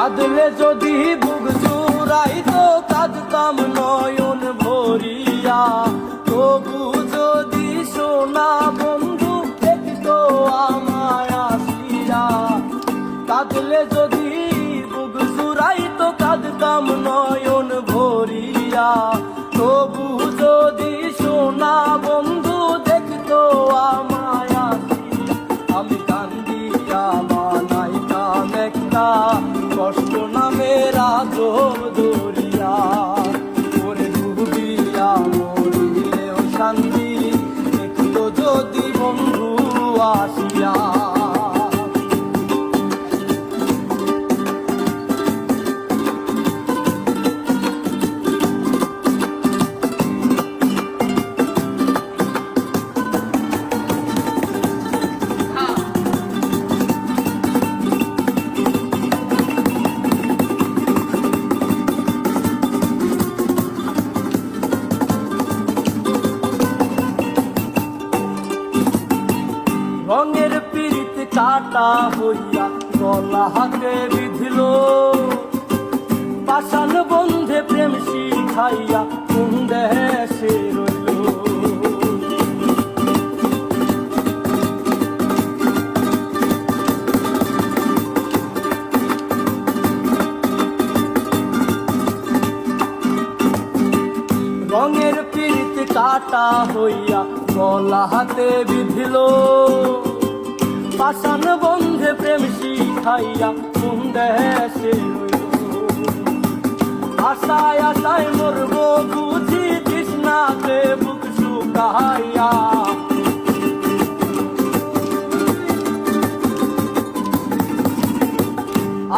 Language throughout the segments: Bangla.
কাঁদলে যদি বুক জুড়াইতো কাঁদতাম নয়ন ভরিয়া, তবু যদি সোনা বন্ধু দেখতো আমায় আসিয়া। কাঁদলে যদি বুক জুড়াইতো কাঁদতাম নয়ন ভরিয়া, তবু যদি সোনা বন্ধু দেখতো আমায় আসিয়া। আমি কান্দিয়া বানাইতাম একটা কষ্ট নামের আজব দরিয়া, ওরে ডুবিয়া মরিলেও শান্তি দেখতো যদি বন্ধু আসিয়া। রঙের পিরিত কাটা হইয়া গলা হাতে বিধিল, পাষাণ বন্ধে প্রেম শিখাইয়া কোন দেশে রইল। রঙের পিরিত কাটা হইয়া গলা হাতে বিধিল, পাষাণ বন্ধে প্রেম শিখাইয়া কোন দেশে রইল। আশায় আশায় মরব বুঝি তৃষ্ণাতে বুক শুকাইয়া।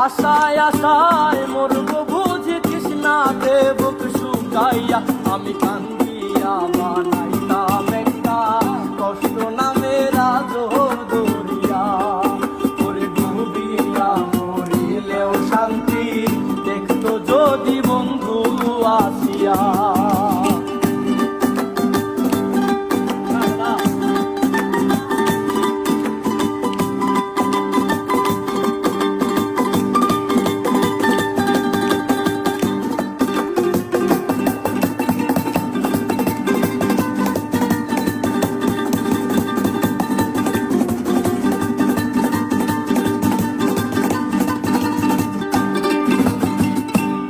আশায় আশায় মরব বুঝি তৃষ্ণাতে বুক শুকাইয়া। আমি কান্দিয়া বানাইতাম একটা কষ্ট নামের আজব দরিয়া, ওরে ডুবিয়া মরিলেও শান্তি দেখতো যদি বন্ধু আসিয়া।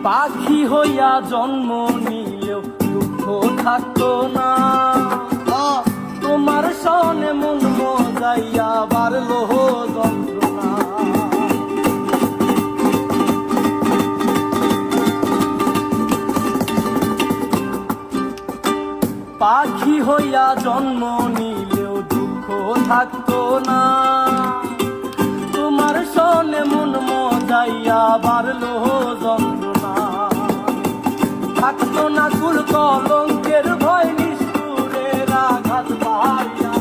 পাখি হইয়া জন্ম নিলেও দুঃখ থাকতো না, তোমার সনে মন মজাইয়া বাড়লো যন্ত্রণা। পাখি হইয়া জন্ম নিলেও দুঃখ থাকতো না, তোমার সনে মন মজাইয়া বাড়লো যন্ত্রণা। থাকতো না কুল কলঙ্কের ভয় নিষ্ঠুরের আঘাত পাইয়া।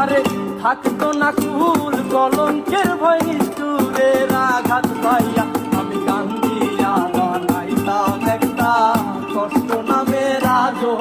আরে থাকতো না কুল কলঙ্কের ভয় নিষ্ঠুরের আঘাত পাইয়া। আমি কান্দিয়া বানাইতাম একটা কষ্ট নামের আজব